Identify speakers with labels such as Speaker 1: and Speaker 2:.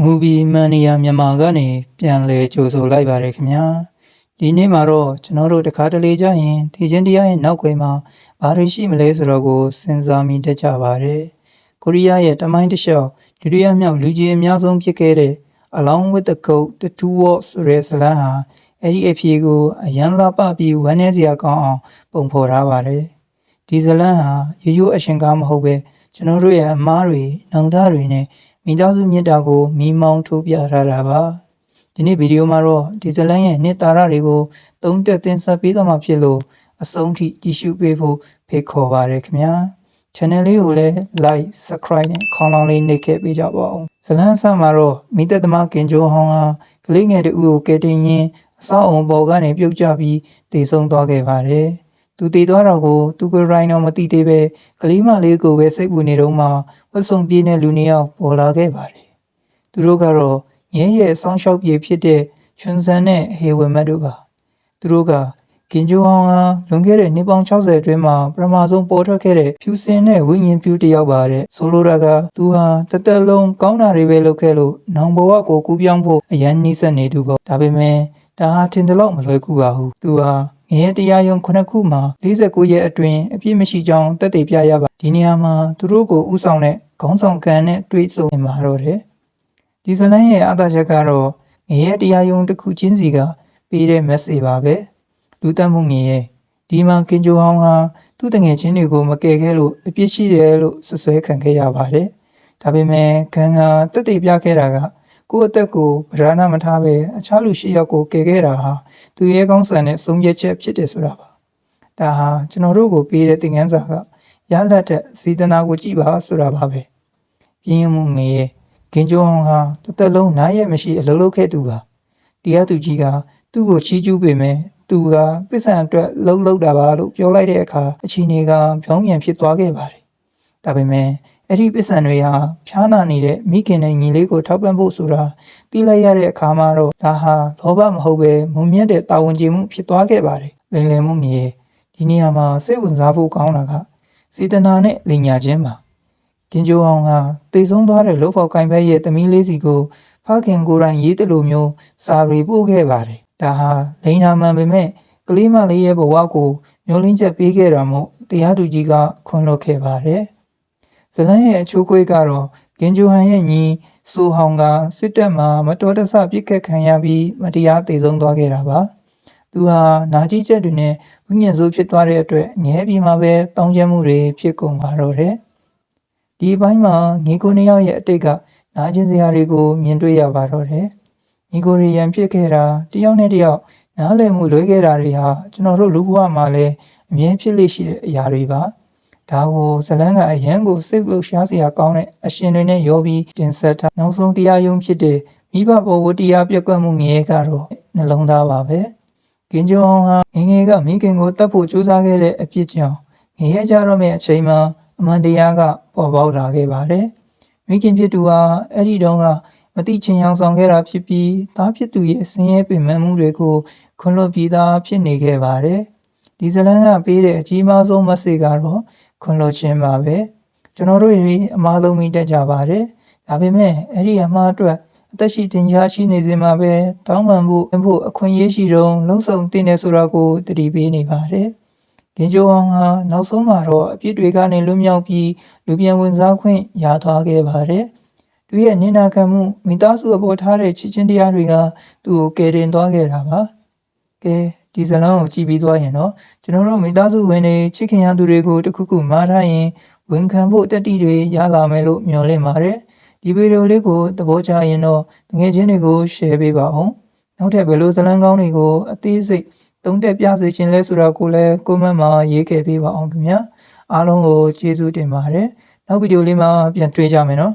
Speaker 1: Movie Mania မြန်မာကနေပြန်လည်ကြိုဆိုလိုက်ပါတယ်ခင်ဗျာဒီနေ့မှာတော့ကျွန်တော်တို့တခါတလေကြာရင်ဒီချင်းတရားရဲ့နောက်ွယ်မှာဘာတွေရှိမလဲဆိုတော့ကိုစဉ်းစားမိတတ်ကြပါတယ်ကိုရီးယားရဲ့တမိုင်းတစ်လျှောက်ဒုတိယမြောက်လူကြီးအများဆုံးဖြစ်ခဲ့တဲ့ Along with the Goat the Two Wolves ဆိုတဲ့ဇာတ်လမ်းဟာအဲ့ဒီအဖြေကိုအရန်လာပပြီးဝမ်းနည်းစရာကောင်းအောင်ပုံဖော်ထားပါတယ်ဒီဇာတ်လမ်းဟာရိုးရိုးအရှင်ကားမဟုတ်ပဲကျွန်တော်တို့ရဲ့အမားတွေနောင်တတွေနဲ့မိသားစုမြတ်တာကိုမိမောင်းထိုးပြထားတာပါဒီနေ့ဗီဒီယိုမှာတော့ဒီဇလန်ရဲ့နှစ်သာရတွေကိုသုံးသပ်သင်ဆက်ပေးသွားမှာဖြစ်လို့အဆုံးထိကြည့်ရှုပေးဖို့ဖိတ်ခေါ်ပါရခင်ဗျာ channel လေးကိုလည်း like subscribe နဲ့ခေါင်းလောင်းလေးနှိပ်ခဲ့ပေးကြပါဦးဇလန်အစမှာတော့မိသက်သမားကင်ဂျိုဟောင်းဟာကလေးငယ်တူကိုကယ်တင်ရင်းအဆောက်အုံပေါ်ကနေပြုတ်ကျပြီးတည်ဆုံသွားခဲ့ပါတယ်သူတည်သွားတော့ကိုသူကိုယ်တိုင်တော့မသိသေးပဲကလေးမလေးကိုပဲစိတ်ပူနေတော့မှဝတ်ဆုံပြေးတဲ့လူနှစ်ယောက်ပေါ်လာခဲ့ပါတယ်သူတို့ကတော့ငဲရဲ့ဆောင်းလျှောက်ပြေဖြစ်တဲ့ချွန်းစန်နဲ့ဟေဝမတ်တို့ပါသူတို့ကကင်ဂျိုဟောင်းဟာလွန်ခဲ့တဲ့နှစ်ပေါင်း60အတွင်းမှာပထမဆုံးပေါ်ထွက်ခဲ့တဲ့ဖြူစင်တဲ့ဝိညာဉ်ပြူတစ်ယောက်ပါတဲ့ဆိုလိုတာကသူဟာတသက်လုံးကောင်းတာတွေပဲလုပ်ခဲ့လို့နောင်ဘဝကိုကူးပြောင်းဖို့အရန်နှိစက်နေသူပေါ့ဒါပေမဲ့ဒါဟာထင်တယ်လို့မလွယ်ကူပါဘူးသူဟာငရဲတရားရုံ9ခုမှာ49ရက်အတွင်းအပြစ်မရှိကြောင်းသက်သေပြရပါဒီနေရာမှာသူတို့ကိုဥဆောင်တဲ့ခေါင်းဆောင်ကန်နဲ့တွေ့ဆုံနေမှာတော့တယ်ဒီဇလန်ရဲ့အသာချက်ကတော့ငရဲတရားရုံတစ်ခုချင်းစီကပေးတဲ့ message ပါပဲလူတတ်မှုငရဲဒီမှာကင်ဂျိုဟောင်းဟာသူ့တငယ်ချင်းတွေကိုမကယ်ခဲ့လို့အပြစ်ရှိတယ်လို့ဆွဆွဲခံခဲ့ရပါတယ်ဒါပေမဲ့ခံကသက်သေပြခဲ့တာကကိုယ့်အသက်ကိုဗဒနာမထားပဲအခြားလူရှိယောက်ကိုကယ်ခဲ့တာဟာသူရဲ့ကောင်းဆန်တဲ့ဆုံးဖြတ်ချက်ဖြစ်တယ်ဆိုတာပါဒါဟာကျွန်တော်တို့ကိုပေးတဲ့သင်ခန်းစာကရလတ်တဲ့စေတနာကိုကြည့်ပါဆိုတာပါပဲပြင်းမှုငရဲကင်ဂျိုဟောင်းဟာတစ်သက်လုံးနားရဲမရှိအလုပ်လုပ်ခဲ့သူပါတရားသူကြီးကသူ့ကိုချီးကျူးပေမဲ့သူကပစ္စံအတွက်လှုပ်တာပါလို့ပြောလိုက်တဲ့အခါအချင်းတွေကပြောင်းပြန်ဖြစ်သွားခဲ့ပါတယ်ဒါပေမဲ့အဲ့ဒီပစ္စံတွေဟာဖြားနာနေတဲ့မိခင်နဲ့ညီလေးကိုထောက်ပံ့ဖို့ဆိုတာသိလိုက်ရတဲ့အခါမှာတော့ဒါဟာလောဘမဟုတ်ပဲမုံမြတ်တဲ့တာဝန်ကျေမှုဖြစ်သွားခဲ့ပါတယ်လင်လယ်မှုငရဲဒီနေရာမှာစိတ်ဝင်စားဖို့ကောင်းတာကစေတနာနဲ့လင်ညာခြင်းပါကင်ဂျိုအောင်ကတည်ဆုံးသွားတဲ့လှုပ်ဖော်ကင်ဘက်ရဲ့သမီးလေးစီကိုဖခင်ကိုယ်တိုင်ရေးတယ်လို့မျိုးစာရီပို့ခဲ့ပါတယ်ဒါဟာလိန်နာမှန်ပေမဲ့ကလေးမလေးရဲ့ဘဝကိုမျိုးလင်းချက်ပေးခဲ့တာမို့တရားသူကြီးကခွင့်လွှတ်ခဲ့ပါတယ်ဇလန်ရဲ့အချိုးခွေးကတော့ကင်ဂျိုဟန်ရဲ့ညီဆိုဟောင်ကစစ်တပ်မှာမတော်တဆပြစ်ခတ်ခံရပြီးမတရားတည်ဆုံးသွားခဲ့တာပါသူဟာနာကြီးချက်တွေနဲ့ဝိညာဉ်ဆိုးဖြစ်သွားတဲ့အတွက်ငဲပြီးမှပဲတောင်းကျမှုတွေဖြစ်ကုန်ပါတော့တယ်ဒီဘိုင်းမှာညီကိုနှစ်ယောက်ရဲ့အတိတ်ကနာကျင်စရာတွေကိုမြင်တွေ့ရပါတော့တယ်ညီကိုရီရန်ဖြစ်ခဲ့တာတယောက်နဲ့တယောက်နားလည်မှုလွဲခဲ့တာတွေဟာကျွန်တော်တို့လူဘဝမှာလည်းအမြဲဖြစ်လေရှိတဲ့အရာတွေပါဒါကိုဇလန်းကအရန်ကိုစိတ်လှုပ်ရှားစရာကောင်းတဲ့အရှင်တွေနဲ့ရောပြီးတင်ဆက်ထားနောက်ဆုံးတရားရုံးဖြစ်တဲ့မိဘဘဝတရားပြည့်ကွက်မှုငရဲကတော့နှလုံးသားပါပဲကင်ဂျုံအောင်ဟာငငယ်ကမိခင်ကိုတတ်ဖို့ကြိုးစားခဲ့တဲ့အဖြစ်ကြောင့်ငရဲကြတော့မယ့်အချိန်မှာအမှန်တရားကပေါ်ပေါက်လာခဲ့ပါတယ်မိခင်ဖြစ်သူဟာအဲ့ဒီတုန်းကမတိချင်အောင်ဆောင်ခဲ့တာဖြစ်ပြီးသားဖြစ်သူရဲ့ဆင်းရဲပင်ပန်းမှုတွေကိုခွင့်လွှတ်ပြီးသားဖြစ်နေခဲ့ပါတယ်ဒီဇလန်ကပေးတဲ့အကြီးမားဆုံး message ကတော့ခွင့်လွှတ်ခြင်းပါပဲကျွန်တော်တို့တွေအမားလုံးမိတတ်ကြပါတယ်ဒါပေမဲ့အဲ့ဒီအမှားအတွက်အသက်ရှိတင်ရှားရှိနေစဉ်မှာပဲတောင်းပန်ဖို့အခွင့်အရေးရှိတုံးလုံဆောင်တင်နေဆိုတာကိုတတိပေးနေပါတယ်ကင်ဂျိုအောင်ဟာနောက်ဆုံးမှာတော့အပြစ်တွေကနေလွတ်မြောက်ပြီးလူပြန်ဝင်စားခွင့်ရသွားခဲ့ပါတယ်သူရဲ့နင်နာခံမှုမိသားစုအပေါ်ထားတဲ့ချစ်ချင်းတရားတွေကသူ့ကိုကယ်တင်သွားခဲ့တာပါကဲဒီဇလန်ကိုကြည့်ပြီးသွားရင်တော့ကျွန်တော်တို့မိသားစုဝင်တွေချစ်ခင်ရသူတွေကိုတခုခုမှားထားရင်ဝန်ခံဖို့တက်တီတွေရလာမယ်လို့မျှော်လင့်ပါတယ်ဒီဗီဒီယိုလေးကိုသဘောကျရင်တော့ငွေချင်းတွေကို share ပေးပါဦးနောက်ထပ်ဘယ်လိုဇလန်ကောင်းတွေကိုအသေးစိတ်သုံးသပ်ပြစေချင်လဲဆိုတာကိုလည်း comment မှာရေးခဲ့ပေးပါအောင်ခင်ဗျာအားလုံးကိုကျေးဇူးတင်ပါတယ်နောက်ဗီဒီယိုလေးမှာပြန်တွေ့ကြမယ်နော်